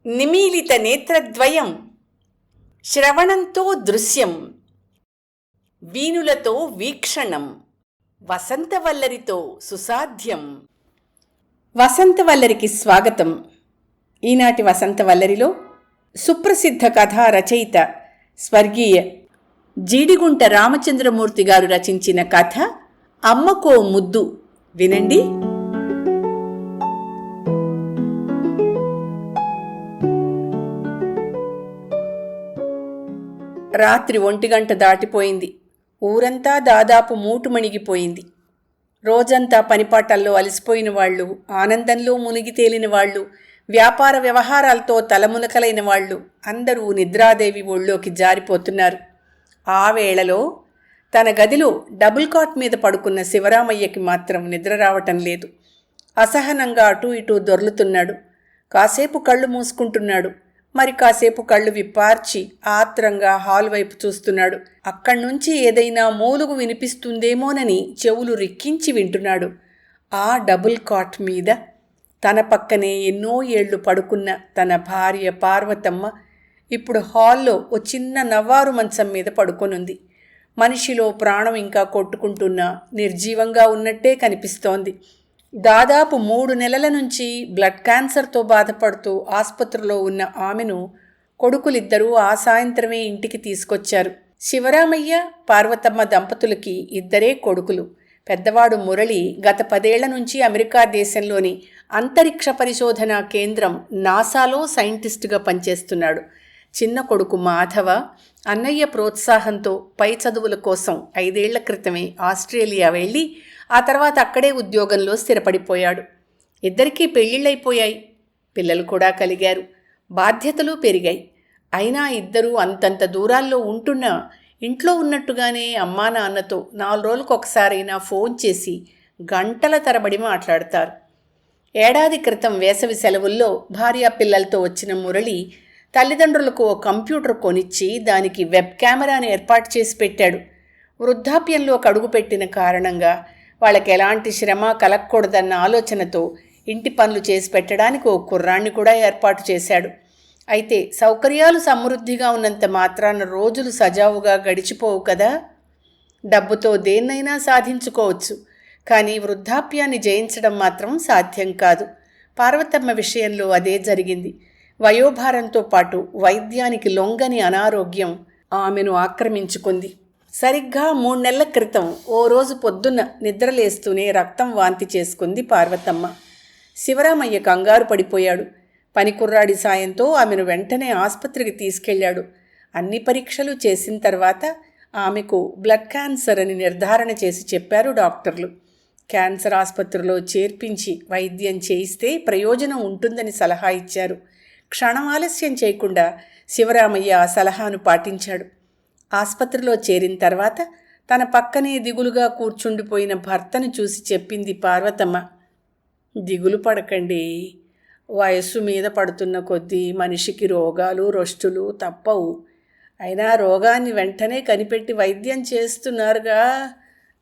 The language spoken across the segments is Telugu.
నిమీలిత నేత్రద్వయం, శ్రవణంతో దృశ్యం, వీణులతో వీక్షణం, వసంతవల్లరితో సుసాధ్యం. వసంతవల్లరికి స్వాగతం. ఈనాటి వసంతవల్లరిలో సుప్రసిద్ధ కథా రచయిత స్వర్గీయ జీడిగుంట రామచంద్రమూర్తి గారు రచించిన కథ అమ్మకో ముద్దు. వినండి. రాత్రి 1 గంట దాటిపోయింది. ఊరంతా దాదాపు మూటుమణిగిపోయింది. రోజంతా పనిపాటల్లో అలసిపోయిన వాళ్ళు, ఆనందంలో మునిగి తేలిన వాళ్ళు, వ్యాపార వ్యవహారాలతో తలమునకలైన వాళ్ళు అందరూ నిద్రాదేవి ఒళ్ళోకి జారిపోతున్నారు. ఆ వేళలో తన గదిలో డబుల్ కాట్ మీద పడుకున్న శివరామయ్యకి మాత్రం నిద్ర రావటం లేదు. అసహనంగా అటూ ఇటూ దొర్లుతున్నాడు. కాసేపు కళ్ళు మూసుకుంటున్నాడు, మరి కాసేపు కళ్ళు విప్పార్చి ఆత్రంగా హాల్ వైపు చూస్తున్నాడు. అక్కడ్నుంచి ఏదైనా మూలుగు వినిపిస్తుందేమోనని చెవులు రిక్కించి వింటున్నాడు. ఆ డబుల్ కాట్ మీద తన పక్కనే ఎన్నో ఏళ్లు పడుకున్న తన భార్య పార్వతమ్మ ఇప్పుడు హాల్లో ఓ చిన్న నవ్వారు మంచం మీద పడుకొనుంది. మనిషిలో ప్రాణం ఇంకా కొట్టుకుంటున్నా నిర్జీవంగా ఉన్నట్టే కనిపిస్తోంది. దాదాపు 3 నెలల నుంచి బ్లడ్ క్యాన్సర్తో బాధపడుతూ ఆసుపత్రిలో ఉన్న ఆమెను కొడుకులిద్దరూ ఆ సాయంత్రమే ఇంటికి తీసుకొచ్చారు. శివరామయ్య, పార్వతమ్మ దంపతులకి 2 కొడుకులు. పెద్దవాడు మురళి గత 10 ఏళ్ల నుంచి అమెరికా దేశంలోని అంతరిక్ష పరిశోధనా కేంద్రం నాసాలో సైంటిస్టుగా పనిచేస్తున్నాడు. చిన్న కొడుకు మాధవ అన్నయ్య ప్రోత్సాహంతో పై చదువుల కోసం 5 ఏళ్ల క్రితమే ఆస్ట్రేలియా వెళ్ళి ఆ తర్వాత అక్కడే ఉద్యోగంలో స్థిరపడిపోయాడు. ఇద్దరికీ పెళ్ళిళ్ళైపోయాయి. పిల్లలు కూడా కలిగారు. బాధ్యతలు పెరిగాయి. అయినా ఇద్దరూ అంతంత దూరాల్లో ఉంటున్నా ఇంట్లో ఉన్నట్టుగానే అమ్మా నాన్నతో 4 రోజులకు ఒకసారైనా ఫోన్ చేసి గంటల తరబడి మాట్లాడతారు. ఏడాది క్రితం వేసవి సెలవుల్లో భార్యా పిల్లలతో వచ్చిన మురళి తల్లిదండ్రులకు ఓ కంప్యూటర్ కొనిచ్చి దానికి వెబ్ కెమెరాని ఏర్పాటు చేసి పెట్టాడు. వృద్ధాప్యంలో అడుగుపెట్టిన కారణంగా వాళ్ళకి ఎలాంటి శ్రమ కలగకూడదన్న ఆలోచనతో ఇంటి పనులు చేసి పెట్టడానికి ఓ కుర్రాన్ని కూడా ఏర్పాటు చేశాడు. అయితే సౌకర్యాలు సమృద్ధిగా ఉన్నంత మాత్రాన రోజులు సజావుగా గడిచిపోవు కదా. డబ్బుతో దేన్నైనా సాధించుకోవచ్చు, కానీ వృద్ధాప్యాన్ని జయించడం మాత్రం సాధ్యం కాదు. పార్వతమ్మ విషయంలో అదే జరిగింది. వయోభారంతో పాటు వైద్యానికి లొంగని అనారోగ్యం ఆమెను ఆక్రమించుకుంది. సరిగ్గా 3 నెలల క్రితం ఓ రోజు పొద్దున్న నిద్రలేస్తూనే రక్తం వాంతి చేసుకుంది పార్వతమ్మ. శివరామయ్య కంగారు పడిపోయాడు. పనికుర్రాడి సాయంతో ఆమెను వెంటనే ఆసుపత్రికి తీసుకెళ్లాడు. అన్ని పరీక్షలు చేసిన తర్వాత ఆమెకు బ్లడ్ క్యాన్సర్ అని నిర్ధారణ చేసి చెప్పారు డాక్టర్లు. క్యాన్సర్ ఆసుపత్రిలో చేర్పించి వైద్యం చేయిస్తే ప్రయోజనం ఉంటుందని సలహా ఇచ్చారు. క్షణం ఆలస్యం చేయకుండా శివరామయ్య ఆ సలహాను పాటించాడు. ఆసుపత్రిలో చేరిన తర్వాత తన పక్కనే దిగులుగా కూర్చుండిపోయిన భర్తను చూసి చెప్పింది పార్వతమ్మ. దిగులు పడకండి, వయస్సు మీద పడుతున్న కొద్దీ మనిషికి రోగాలు రొష్టులు తప్పవు. అయినా రోగాన్ని వెంటనే కనిపెట్టి వైద్యం చేస్తున్నారుగా,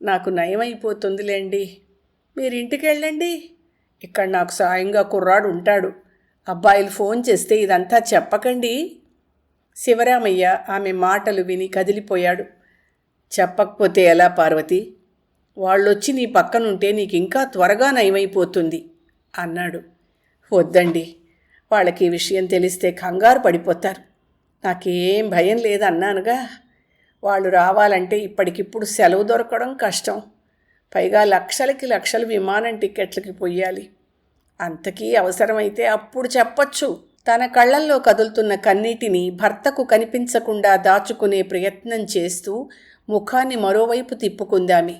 నాకు నయమైపోతుందిలేండి. మీరు ఇంటికి వెళ్ళండి, ఇక్కడ నాకు సాయంగా కుర్రాడు ఉంటాడు. అబ్బాయిలు ఫోన్ చేస్తే ఇదంతా చెప్పకండి. శివరామయ్య ఆమె మాటలు విని కదిలిపోయాడు. చెప్పకపోతే ఎలా పార్వతి? వాళ్ళొచ్చి నీ పక్కనుంటే నీకు ఇంకా త్వరగా నయమైపోతుంది అన్నాడు. వద్దండి, వాళ్ళకి ఈ విషయం తెలిస్తే కంగారు పడిపోతారు. నాకేం భయం లేదన్నానుగా. వాళ్ళు రావాలంటే ఇప్పటికిప్పుడు సెలవు దొరకడం కష్టం. పైగా లక్షలకి లక్షలు విమానం టిక్కెట్లకి పొయ్యాలి. అంతకీ అవసరమైతే అప్పుడు చెప్పొచ్చు. తన కళ్ళల్లో కదులుతున్న కన్నీటిని భర్తకు కనిపించకుండా దాచుకునే ప్రయత్నం చేస్తూ ముఖాన్ని మరోవైపు తిప్పుకుందామె.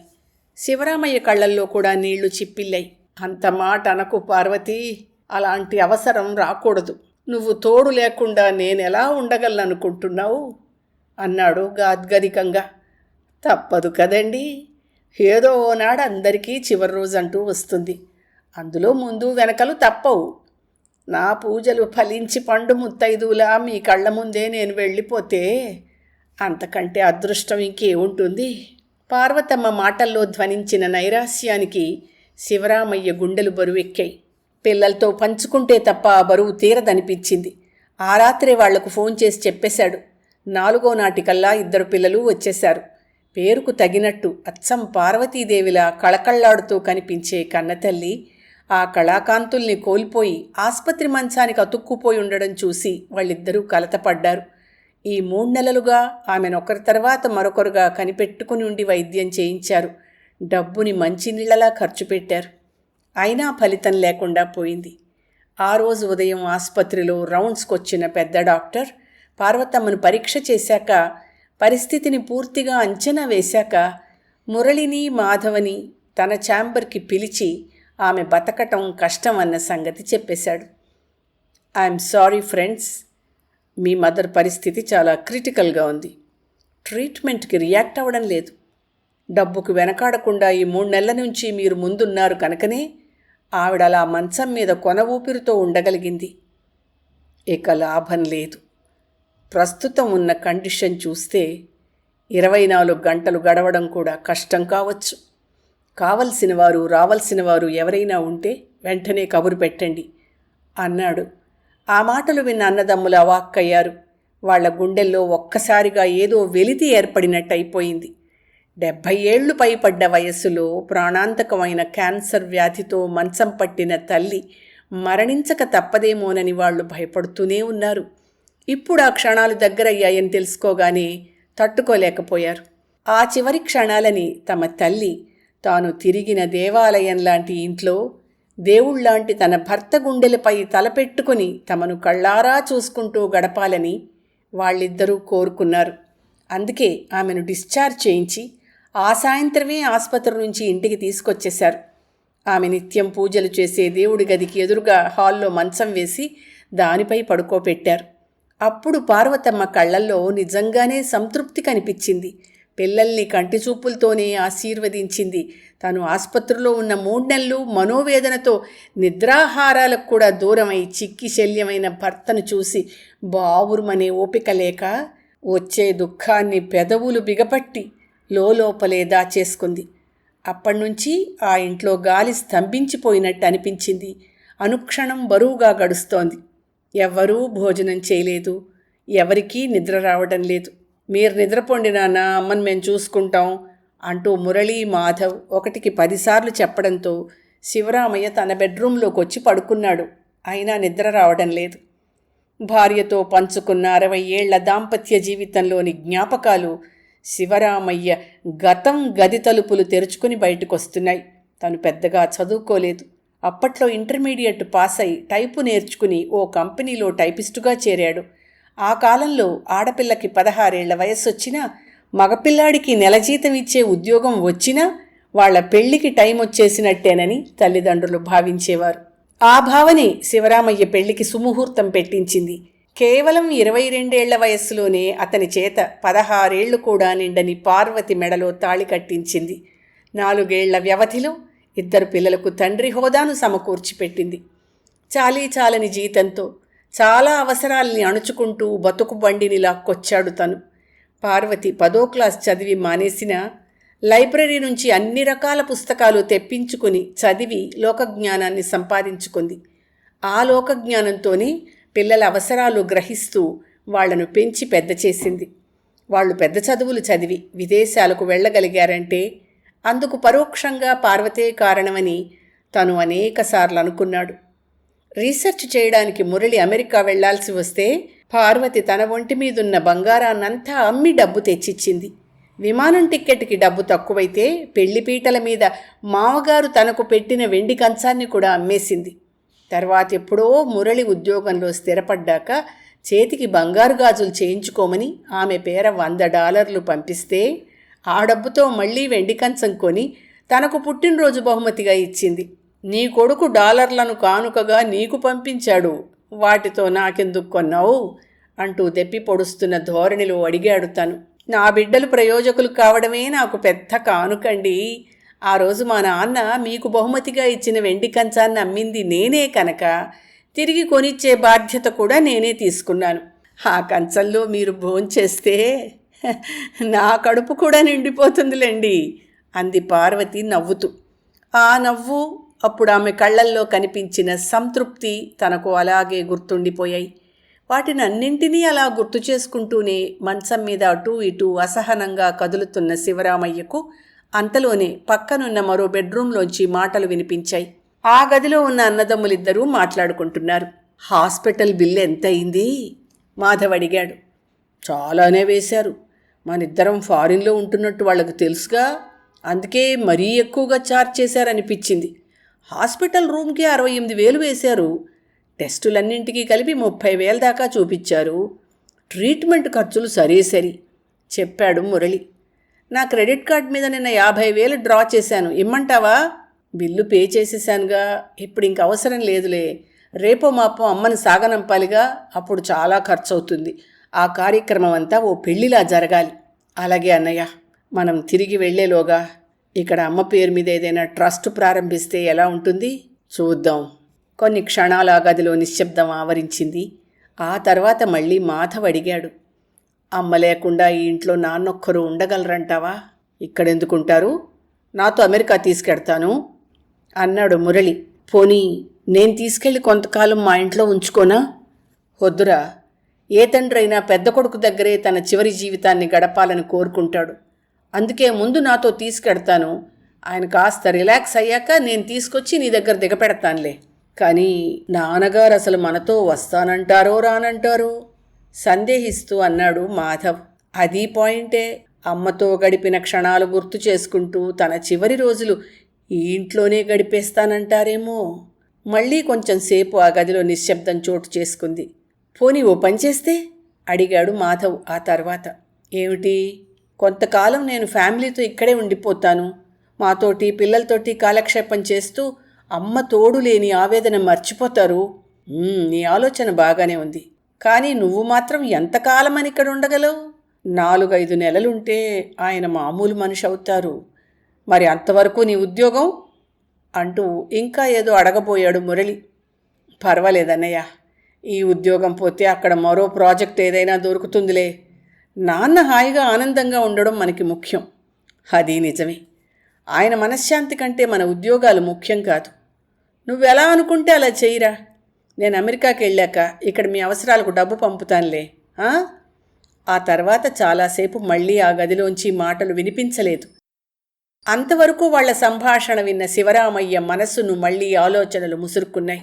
శివరామయ్య కళ్ళల్లో కూడా నీళ్లు చిప్పిల్లాయి. అంత మాట అనకు పార్వతి, అలాంటి అవసరం రాకూడదు. నువ్వు తోడు లేకుండా నేనెలా ఉండగలనుకుంటున్నావు అన్నాడు గాద్గదికంగా. తప్పదు కదండి, ఏదో ఓనాడు అందరికీ చివరి రోజంటూ వస్తుంది. అందులో ముందు వెనకలు తప్పవు. నా పూజలు ఫలించి పండు ముత్తైదువులా మీ కళ్ళ ముందే నేను వెళ్ళిపోతే అంతకంటే అదృష్టం ఇంకేముంటుంది? పార్వతమ్మ మాటల్లో ధ్వనించిన నైరాస్యానికి శివరామయ్య గుండెలు బరువెక్కాయి. పిల్లలతో పంచుకుంటే తప్ప ఆ బరువు తీరదనిపించింది. ఆ రాత్రే వాళ్లకు ఫోన్ చేసి చెప్పేశాడు. 4వ నాటికల్లా 2 పిల్లలు వచ్చేశారు. పేరుకు తగినట్టు అచ్చం పార్వతీదేవిలా కళకళ్లాడుతూ కనిపించే కన్నతల్లి ఆ కళాకాంతుల్ని కోల్పోయి ఆస్పత్రి మంచానికి అతుక్కుపోయి ఉండడం చూసి వాళ్ళిద్దరూ కలతపడ్డారు. ఈ 3 నెలలుగా ఆమెనొకరి తర్వాత మరొకరుగా కనిపెట్టుకుని ఉండి వైద్యం చేయించారు. డబ్బుని మంచినీళ్లలా ఖర్చు పెట్టారు. అయినా ఫలితం లేకుండా పోయింది. ఆ రోజు ఉదయం ఆసుపత్రిలో రౌండ్స్కొచ్చిన పెద్ద డాక్టర్ పార్వతమ్మను పరీక్ష చేశాక, పరిస్థితిని పూర్తిగా అంచనా వేశాక మురళిని, మాధవని తన ఛాంబర్కి పిలిచి ఆమె బతకటం కష్టం అన్న సంగతి చెప్పేశాడు. I'm sorry friends, me mother పరిస్థితి చాలా క్రిటికల్గా ఉంది. ట్రీట్మెంట్కి రియాక్ట్ అవ్వడం లేదు. డబ్బుకు వెనకాడకుండా ఈ 3 నెలల నుంచి మీరు ముందున్నారు కనుకనే ఆవిడ అలా మంచం మీద కొన ఊపిరితో ఉండగలిగింది. ఇక లాభం లేదు. ప్రస్తుతం ఉన్న కండిషన్ చూస్తే 24 గంటలు గడవడం కూడా కష్టం కావచ్చు. కావలసిన వారు, రావలసిన వారు ఎవరైనా ఉంటే వెంటనే కబురు పెట్టండి అన్నాడు. ఆ మాటలు విన్న అన్నదమ్ములు అవాక్కయ్యారు. వాళ్ల గుండెల్లో ఒక్కసారిగా ఏదో వెలితి ఏర్పడినట్టయిపోయింది. 70 ఏళ్లు పైపడ్డ వయస్సులో ప్రాణాంతకమైన క్యాన్సర్ వ్యాధితో మంచం పట్టిన తల్లి మరణించక తప్పదేమోనని వాళ్లు భయపడుతూనే ఉన్నారు. ఇప్పుడు ఆ క్షణాలు దగ్గరయ్యాయని తెలుసుకోగానే తట్టుకోలేకపోయారు. ఆ చివరి క్షణాలని తమ తల్లి తాను తిరిగిన దేవాలయం లాంటి ఇంట్లో దేవుళ్లాంటి తన భర్త గుండెలపై తలపెట్టుకుని తమను కళ్ళారా చూసుకుంటూ గడపాలని వాళ్ళిద్దరూ కోరుకున్నారు. అందుకే ఆమెను డిశ్చార్జ్ చేయించి ఆ సాయంత్రమే ఆసుపత్రి నుంచి ఇంటికి తీసుకొచ్చేశారు. ఆమె నిత్యం పూజలు చేసే దేవుడి గదికి ఎదురుగా హాల్లో మంచం వేసి దానిపై పడుకోబెట్టారు. అప్పుడు పార్వతమ్మ కళ్ళల్లో నిజంగానే సంతృప్తి కనిపించింది. పిల్లల్ని కంటి చూపులతోనే ఆశీర్వదించింది. తాను ఆసుపత్రిలో ఉన్న 3 నెలలు మనోవేదనతో నిద్రాహారాలకు కూడా దూరమై చిక్కి శల్యమైన భర్తను చూసి బావురుమనే ఓపిక లేక వచ్చే దుఃఖాన్ని పెదవులు బిగపట్టి లోపలే దాచేసుకుంది. అప్పటినుంచి ఆ ఇంట్లో గాలి స్తంభించిపోయినట్టు అనిపించింది. అనుక్షణం బరువుగా గడుస్తోంది. ఎవ్వరూ భోజనం చేయలేదు. ఎవరికీ నిద్ర రావడం లేదు. మీరు నిద్రపోండి నాన్న, అమ్మని మేము చూసుకుంటాం అంటూ మురళీ, మాధవ్ 1కి 10 సార్లు చెప్పడంతో శివరామయ్య తన బెడ్రూంలోకి వచ్చి పడుకున్నాడు. అయినా నిద్ర రావడం లేదు. భార్యతో పంచుకున్న 60 ఏళ్ల దాంపత్య జీవితంలోని జ్ఞాపకాలు శివరామయ్య గతం గది తలుపులు తెరుచుకుని బయటకొస్తున్నాయి. తను పెద్దగా చదువుకోలేదు. అప్పట్లో ఇంటర్మీడియట్ పాస్ అయి టైపు నేర్చుకుని ఓ కంపెనీలో టైపిస్టుగా చేరాడు. ఆ కాలంలో ఆడపిల్లకి 16 ఏళ్ల వయస్సొచ్చినా, మగపిల్లాడికి నెల జీతం ఇచ్చే ఉద్యోగం వచ్చినా వాళ్ల పెళ్లికి టైం వచ్చేసినట్టేనని తల్లిదండ్రులు భావించేవారు. ఆ భావనే శివరామయ్య పెళ్లికి సుముహూర్తం పెట్టించింది. కేవలం 22 ఏళ్ల వయస్సులోనే అతని చేత 16 ఏళ్లు కూడా నిండని పార్వతి మెడలో తాళి కట్టించింది. 4 ఏళ్ల వ్యవధిలో 2 పిల్లలకు తండ్రి హోదాను సమకూర్చిపెట్టింది. చాలీ జీతంతో చాలా అవసరాల్ని అణుచుకుంటూ బతుకు బండిని లాక్కొచ్చాడు తను. పార్వతి 10వ క్లాస్ చదివి మానేసినా లైబ్రరీ నుంచి అన్ని రకాల పుస్తకాలు తెప్పించుకుని చదివి లోకజ్ఞానాన్ని సంపాదించుకుంది. ఆ లోకజ్ఞానంతోనే పిల్లల అవసరాలు గ్రహిస్తూ వాళ్లను పెంచి పెద్ద చేసింది. వాళ్ళు పెద్ద చదువులు చదివి విదేశాలకు వెళ్ళగలిగారంటే అందుకు పరోక్షంగా పార్వతే కారణమని తను అనేకసార్లు అనుకున్నాడు. రీసెర్చ్ చేయడానికి మురళి అమెరికా వెళ్లాల్సి వస్తే పార్వతి తన ఒంటి మీదున్న బంగారాన్నంతా అమ్మి డబ్బు తెచ్చిచ్చింది. విమానం టిక్కెట్కి డబ్బు తక్కువైతే పెళ్లిపీటల మీద మామగారు తనకు పెట్టిన వెండి కంచాన్ని కూడా అమ్మేసింది. తర్వాత ఎప్పుడో మురళి ఉద్యోగంలో స్థిరపడ్డాక చేతికి బంగారు గాజులు చేయించుకోమని ఆమె పేర $100 పంపిస్తే ఆ డబ్బుతో మళ్లీ వెండి కంచం కొని తనకు పుట్టినరోజు బహుమతిగా ఇచ్చింది. నీ కొడుకు డాలర్లను కానుకగా నీకు పంపించాడు, వాటితో నాకెందుకు కొన్నావు అంటూ దెప్పి పొడుస్తున్న ధోరణిలో అడిగాడు తను. నా బిడ్డలు ప్రయోజకులు కావడమే నాకు పెద్ద కానుకండి. ఆ రోజు మా నాన్న మీకు బహుమతిగా ఇచ్చిన వెండి కంచాన్ని అమ్మింది నేనే కనుక తిరిగి కొనిచ్చే బాధ్యత కూడా నేనే తీసుకున్నాను. ఆ కంచంలో మీరు భోంచేస్తే నా కడుపు కూడా నిండిపోతుందిలేండి అంది పార్వతి నవ్వుతూ. ఆ నవ్వు, అప్పుడు ఆమె కళ్ళల్లో కనిపించిన సంతృప్తి తనకు అలాగే గుర్తుండిపోయాయి. వాటినన్నింటినీ అలా గుర్తు చేసుకుంటూనే మంచం మీద అటూ ఇటూ అసహనంగా కదులుతున్న శివరామయ్యకు అంతలోనే పక్కనున్న మరో బెడ్రూంలోంచి మాటలు వినిపించాయి. ఆ గదిలో ఉన్న అన్నదమ్ములిద్దరూ మాట్లాడుకుంటున్నారు. Hospital bill ఎంతయింది? మాధవ్ అడిగాడు. చాలానే వేశారు. మనిద్దరం ఫారిన్లో ఉంటున్నట్టు వాళ్ళకు తెలుసుగా, అందుకే మరీ ఎక్కువగా ఛార్జ్ చేశారనిపించింది. హాస్పిటల్ రూమ్కి 68,000 వేశారు. టెస్టులన్నింటికీ కలిపి 30,000 దాకా చూపించారు. ట్రీట్మెంట్ ఖర్చులు సరే చెప్పాడు మురళి. నా క్రెడిట్ కార్డ్ మీద నిన్న 50,000 డ్రా చేశాను, ఇమ్మంటావా? బిల్లు పే చేసేసానుగా, ఇప్పుడు ఇంక అవసరం లేదులే. రేపో మాపో అమ్మని సాగనంపాలిగా, అప్పుడు చాలా ఖర్చు అవుతుంది. ఆ కార్యక్రమం అంతా ఓ పెళ్లిలా జరగాలి. అలాగే అన్నయ్య, మనం తిరిగి వెళ్లేలోగా ఇక్కడ అమ్మ పేరు మీద ఏదైనా ట్రస్ట్ ప్రారంభిస్తే ఎలా ఉంటుంది? చూద్దాం. కొన్ని క్షణాల గదిలో నిశ్శబ్దం ఆవరించింది. ఆ తర్వాత మళ్ళీ మాధవ్ అడిగాడు. అమ్మ లేకుండా ఈ ఇంట్లో నాన్నొక్కరు ఉండగలరంటావా? ఇక్కడెందుకుంటారు? నాతో అమెరికా తీసుకెడతాను అన్నాడు మురళి. పోనీ నేను తీసుకెళ్ళి కొంతకాలం మా ఇంట్లో ఉంచుకోనా? వద్దురా. ఏ తండ్రైనా పెద్ద కొడుకు దగ్గరే తన చివరి జీవితాన్ని గడపాలని కోరుకుంటాడు. అందుకే ముందు నాతో తీసుకెడతాను. ఆయన కాస్త రిలాక్స్ అయ్యాక నేను తీసుకొచ్చి నీ దగ్గర దిగపెడతానులే. కానీ నాన్నగారు అసలు మనతో వస్తానంటారో రానంటారో సందేహిస్తూ అన్నాడు మాధవ్. అది పాయింటే. అమ్మతో గడిపిన క్షణాలు గుర్తు చేసుకుంటూ తన చివరి రోజులు ఈ ఇంట్లోనే గడిపేస్తానంటారేమో. మళ్ళీ కొంచెం సేపు ఆ గదిలో నిశ్శబ్దం చోటు చేసుకుంది. పోనీ ఓ పనిచేస్తే అడిగాడు మాధవ్ ఆ తర్వాత. ఏమిటి? కొంతకాలం నేను ఫ్యామిలీతో ఇక్కడే ఉండిపోతాను. మాతోటి పిల్లలతోటి కాలక్షేపం చేస్తూ అమ్మ తోడు లేని ఆవేదన మర్చిపోతారు. నీ ఆలోచన బాగానే ఉంది. కానీ నువ్వు మాత్రం ఎంతకాలమని ఇక్కడ ఉండగలవు? 4-5 నెలలుంటే ఆయన మామూలు మనిషి అవుతారు. మరి అంతవరకు నీ ఉద్యోగం అంటూ ఇంకా ఏదో అడగబోయాడు మురళి. పర్వాలేదన్నయ్య, ఈ ఉద్యోగం పోతే అక్కడ మరో ప్రాజెక్ట్ ఏదైనా దొరుకుతుందిలే. నాన్న హాయిగా ఆనందంగా ఉండడం మనకి ముఖ్యం. అది నిజమే. ఆయన మనశ్శాంతి కంటే మన ఉద్యోగాలు ముఖ్యం కాదు. నువ్వెలా అనుకుంటే అలా చెయ్యిరా. నేను అమెరికాకి వెళ్ళాక ఇక్కడ మీ అవసరాలకు డబ్బు పంపుతానులే. ఆ తర్వాత చాలాసేపు మళ్ళీ ఆ గదిలోంచి మాటలు వినిపించలేదు. అంతవరకు వాళ్ల సంభాషణ విన్న శివరామయ్య మనస్సును మళ్లీ ఆలోచనలు ముసురుకున్నాయి.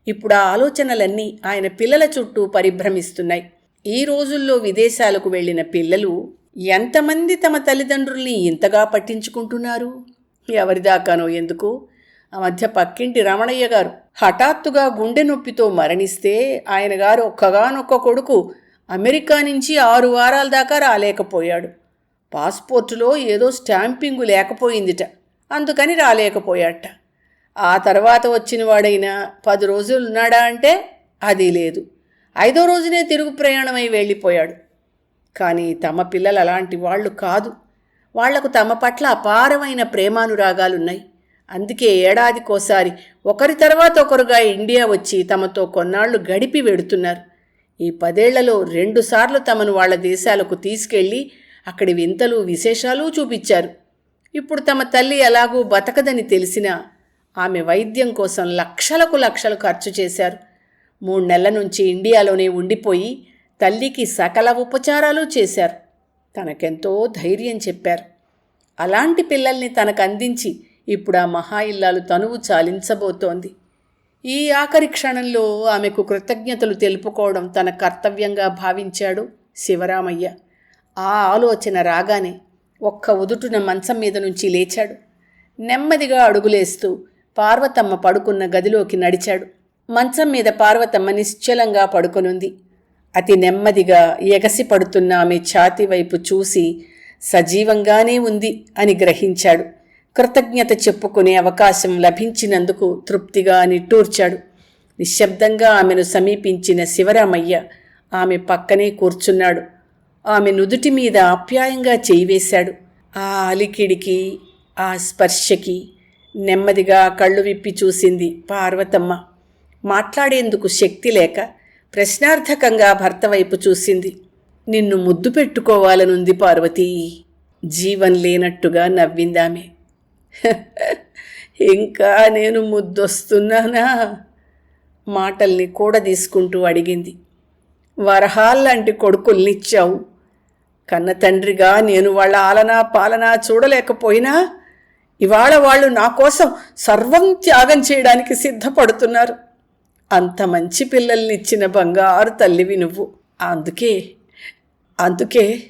ఇప్పుడు ఆ ఆలోచనలన్నీ ఆయన పిల్లల చుట్టూ పరిభ్రమిస్తున్నాయి. ఈ రోజుల్లో విదేశాలకు వెళ్లిన పిల్లలు ఎంతమంది తమ తల్లిదండ్రుల్ని ఇంతగా పట్టించుకుంటున్నారు? ఎవరిదాకానో ఎందుకు? ఆ మధ్య పక్కింటి రమణయ్య గారు హఠాత్తుగా గుండె నొప్పితో మరణిస్తే ఆయన గారు ఒక్కగానొక్క కొడుకు అమెరికా నుంచి 6 వారాల దాకా రాలేకపోయాడు. పాస్పోర్టులో ఏదో స్టాంపింగు లేకపోయిందిట, అందుకని రాలేకపోయాట. ఆ తర్వాత వచ్చిన వాడైనా 10 రోజులు ఉన్నాడా అంటే అది లేదు. 5వ రోజునే తిరుగు ప్రయాణమై వెళ్ళిపోయాడు. కానీ తమ పిల్లలు అలాంటి వాళ్ళు కాదు. వాళ్లకు తమ పట్ల అపారమైన ప్రేమానురాగాలున్నాయి. అందుకే ఏడాదికోసారి ఒకరి తర్వాత ఒకరుగా ఇండియా వచ్చి తమతో కొన్నాళ్లు గడిపి వెడుతున్నారు. ఈ 10 ఏళ్లలో 2 సార్లు తమను వాళ్ల దేశాలకు తీసుకెళ్లి అక్కడి వింతలు విశేషాలు చూపించారు. ఇప్పుడు తమ తల్లి ఎలాగూ బతకదని తెలిసినా ఆమె వైద్యం కోసం లక్షలు ఖర్చు చేశారు. 3 నెలల నుంచి ఇండియాలోనే ఉండిపోయి తల్లికి సకల ఉపచారాలు చేశారు. తనకెంతో ధైర్యం చెప్పారు. అలాంటి పిల్లల్ని తనకు అందించి ఇప్పుడు ఆ మహా ఇల్లాలు తనువు చాలించబోతోంది. ఈ ఆఖరి క్షణంలో ఆమెకు కృతజ్ఞతలు తెలుపుకోవడం తన కర్తవ్యంగా భావించాడు శివరామయ్య. ఆ ఆలోచన రాగానే ఒక్క ఉదుటున మంచం మీద నుంచి లేచాడు. నెమ్మదిగా అడుగులేస్తూ పార్వతమ్మ పడుకున్న గదిలోకి నడిచాడు. మంచం మీద పార్వతమ్మ నిశ్చలంగా పడుకొనుంది. అతి నెమ్మదిగా ఎగసి పడుతున్న ఆమె ఛాతీ వైపు చూసి సజీవంగానే ఉంది అని గ్రహించాడు. కృతజ్ఞత చెప్పుకునే అవకాశం లభించినందుకు తృప్తిగా నిట్టూర్చాడు. నిశ్శబ్దంగా ఆమెను సమీపించిన శివరామయ్య ఆమె పక్కనే కూర్చున్నాడు. ఆమె నుదుటి మీద ఆప్యాయంగా చేయి వేశాడు. ఆ అలికిడికి, ఆ స్పర్శకి నెమ్మదిగా కళ్ళు విప్పి చూసింది పార్వతమ్మ. మాట్లాడేందుకు శక్తి లేక ప్రశ్నార్థకంగా భర్త వైపు చూసింది. నిన్ను ముద్దు పెట్టుకోవాలనుంది పార్వతీ. జీవం లేనట్టుగా నవ్విందామె. ఇంకా నేను ముద్దొస్తున్నానా? మాటల్ని కూడదీసుకుంటూ అడిగింది. వరహాల్లాంటి కొడుకుల్నిచ్చావు. కన్న తండ్రిగా నేను వాళ్ళ ఆలనా పాలనా చూడలేకపోయినా ఇవాళ వాళ్ళు నా కోసం సర్వం త్యాగం చేయడానికి సిద్ధపడుతున్నారు. అంత మంచి పిల్లల్నిచ్చిన బంగారు తల్లివి నువ్వు. అందుకే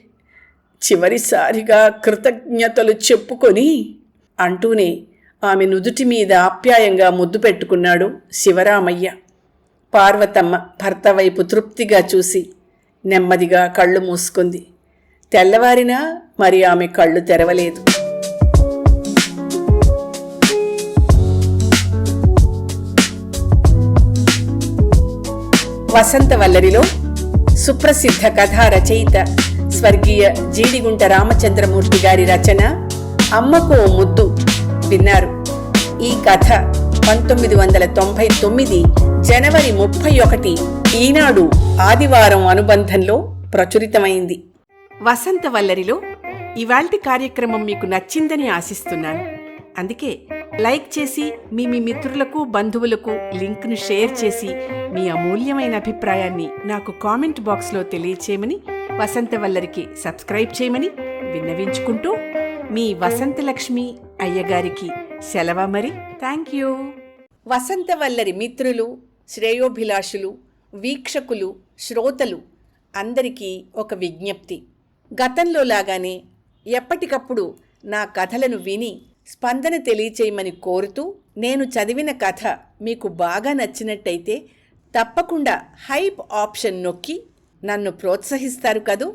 చివరిసారిగా కృతజ్ఞతలు చెప్పుకొని అంటూనే ఆమె నుదుటి మీద ఆప్యాయంగా ముద్దు పెట్టుకున్నాడు శివరామయ్య. పార్వతమ్మ భర్త వైపు తృప్తిగా చూసి నెమ్మదిగా కళ్ళు మూసుకుంది. తెల్లవారినా మరి ఆమె కళ్ళు తెరవలేదు. వసంతవల్లరిలో సుప్రసిద్ధ కథా రచయిత స్వర్గీయ జీడిగుంట రామచంద్రమూర్తి గారి రచన అమ్మకు ఓ ముద్దు విన్నారు. ఈ కథ 1999 జనవరి 31 ఈనాడు ఆదివారం అనుబంధంలో ప్రచురితమైంది. వసంతవల్లరిలో ఇవాల్టి కార్యక్రమం మీకు నచ్చిందని ఆశిస్తున్నాను. అందుకే లైక్ చేసి మీ మిత్రులకు బంధువులకు లింక్ను షేర్ చేసి మీ అమూల్యమైన అభిప్రాయాన్ని నాకు కామెంట్ బాక్స్లో తెలియచేయమని, వసంతవల్లరికి సబ్స్క్రైబ్ చేయమని విన్నవించుకుంటూ మీ వసంతలక్ష్మి అయ్యగారికి సెలవు మరి. Thank you. వసంతవల్లరి మిత్రులు, శ్రేయోభిలాషులు, వీక్షకులు, శ్రోతలు అందరికీ ఒక విజ్ఞప్తి. గతంలో లాగానే ఎప్పటికప్పుడు నా కథలను విని స్పందన తెలియచేయమని కోరుతూ, నేను చదివిన కథ మీకు బాగా నచ్చినట్టయితే తప్పకుండా హైప్ ఆప్షన్ నొక్కి నన్ను ప్రోత్సహిస్తారు కదూ.